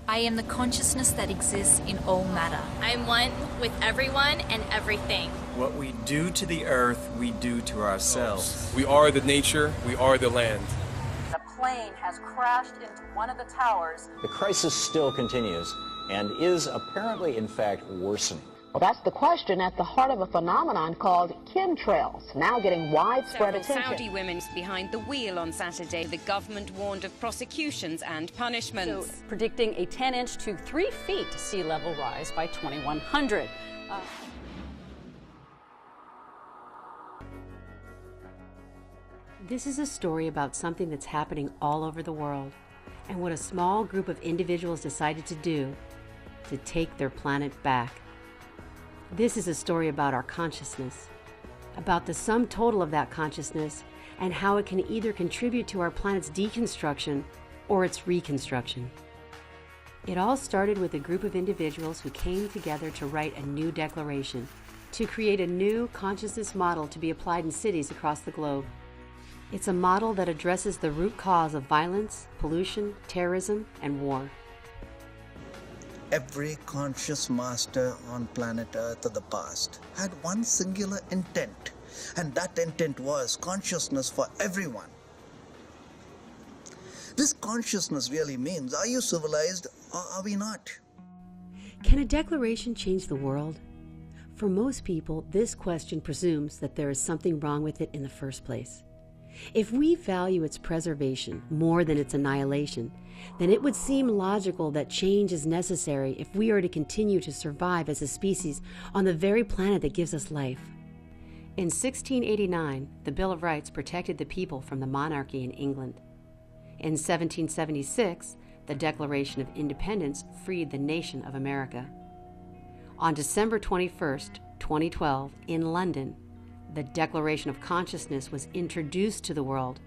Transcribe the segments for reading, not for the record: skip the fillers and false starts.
I am the consciousness that exists in all matter. I am one with everyone and everything. What we do to the earth, we do to ourselves. We are the nature, we are the land. A plane has crashed into one of the towers. The crisis still continues and is apparently, in fact, worsening. Well, that's the question at the heart of a phenomenon called chemtrails, now getting widespread attention. Saudi women behind the wheel on Saturday. The government warned of prosecutions and punishments. So, predicting a 10-inch to 3 feet sea level rise by 2100. This is a story about something that's happening all over the world, and what a small group of individuals decided to do to take their planet back. This is a story about our consciousness, about the sum total of that consciousness, and how it can either contribute to our planet's deconstruction or its reconstruction. It all started with a group of individuals who came together to write a new declaration, to create a new consciousness model to be applied in cities across the globe. It's a model that addresses the root cause of violence, pollution, terrorism, and war. Every conscious master on planet Earth of the past had one singular intent, and that intent was consciousness for everyone. This consciousness really means, are you civilized or are we not? Can a declaration change the world? For most people, this question presumes that there is something wrong with it in the first place. If we value its preservation more than its annihilation, then it would seem logical that change is necessary if we are to continue to survive as a species on the very planet that gives us life. In 1689, the Bill of Rights protected the people from the monarchy in England. In 1776, the Declaration of Independence freed the nation of America. On December 21st, 2012, in London, the Declaration of Consciousness was introduced to the world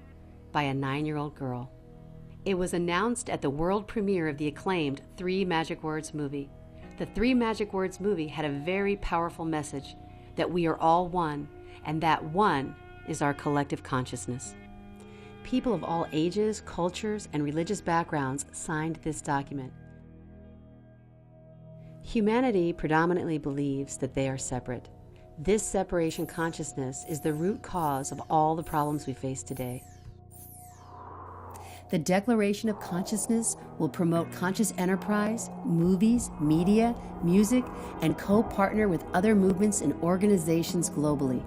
by a 9-year-old girl. It was announced at the world premiere of the acclaimed Three Magic Words movie. The Three Magic Words movie had a very powerful message that we are all one, and that one is our collective consciousness. People of all ages, cultures, and religious backgrounds signed this document. Humanity predominantly believes that they are separate. This separation consciousness is the root cause of all the problems we face today. The Declaration of Consciousness will promote conscious enterprise, movies, media, music, and co-partner with other movements and organizations globally.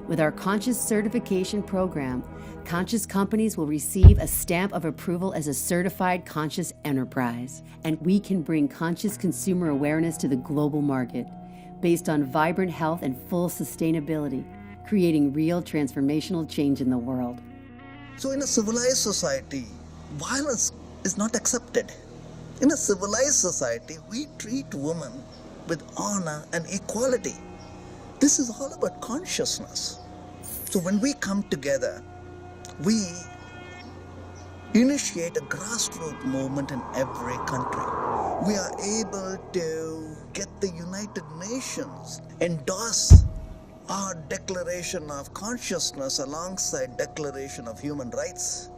With our Conscious Certification Program, conscious companies will receive a stamp of approval as a certified conscious enterprise, and we can bring conscious consumer awareness to the global market, based on vibrant health and full sustainability, creating real transformational change in the world. So in a civilized society, violence is not accepted. In a civilized society, we treat women with honor and equality. This is all about consciousness. So when we come together, we initiate a grassroots movement in every country. We are able to get the United Nations endorse our Declaration of Consciousness alongside Declaration of Human Rights.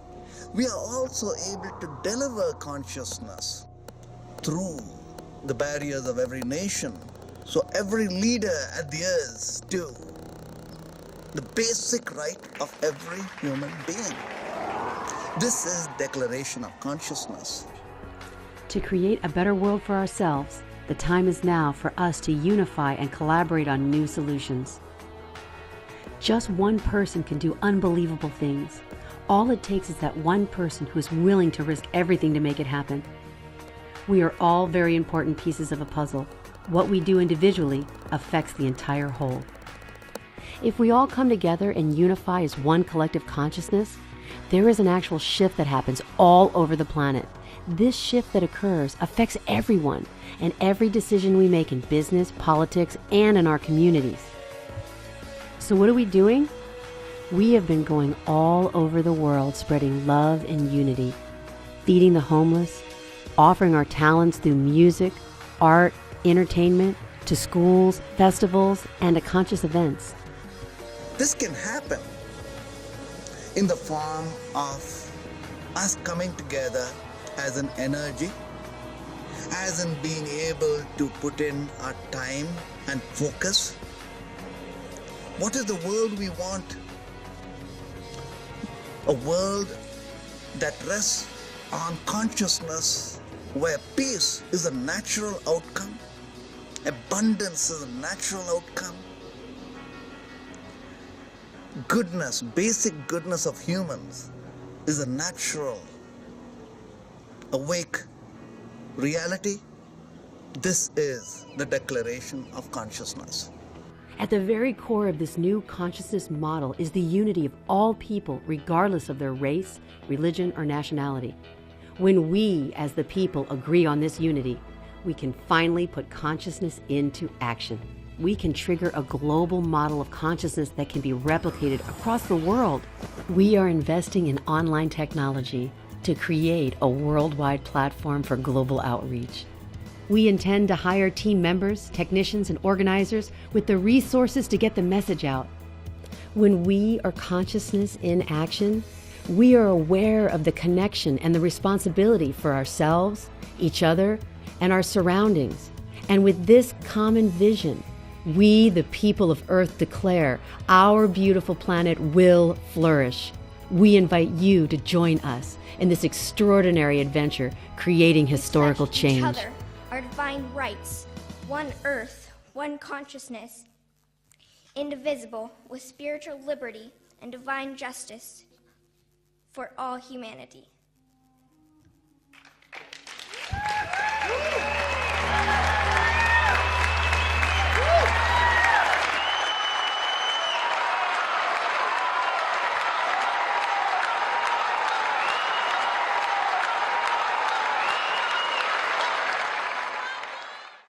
We are also able to deliver consciousness through the barriers of every nation. So every leader adheres to the basic right of every human being. This is Declaration of Consciousness. To create a better world for ourselves, the time is now for us to unify and collaborate on new solutions. Just one person can do unbelievable things. All it takes is that one person who is willing to risk everything to make it happen. We are all very important pieces of a puzzle. What we do individually affects the entire whole. If we all come together and unify as one collective consciousness, there is an actual shift that happens all over the planet. This shift that occurs affects everyone and every decision we make in business, politics, and in our communities. So what are we doing? We have been going all over the world spreading love and unity, feeding the homeless, offering our talents through music, art, entertainment, to schools, festivals, and to conscious events. This can happen in the form of us coming together as an energy, as in being able to put in our time and focus. What is the world we want? A world that rests on consciousness, where peace is a natural outcome, abundance is a natural outcome, goodness, basic goodness of humans is a natural, awake reality. This is the declaration of consciousness. At the very core of this new consciousness model is the unity of all people, regardless of their race, religion, or nationality. When we, as the people, agree on this unity, we can finally put consciousness into action. We can trigger a global model of consciousness that can be replicated across the world. We are investing in online technology to create a worldwide platform for global outreach. We intend to hire team members, technicians, and organizers with the resources to get the message out. When we are consciousness in action, we are aware of the connection and the responsibility for ourselves, each other, and our surroundings. And with this common vision, we, the people of Earth, declare our beautiful planet will flourish. We invite you to join us in this extraordinary adventure, creating historical change. Our divine rights, one earth, one consciousness, indivisible, with spiritual liberty and divine justice for all humanity.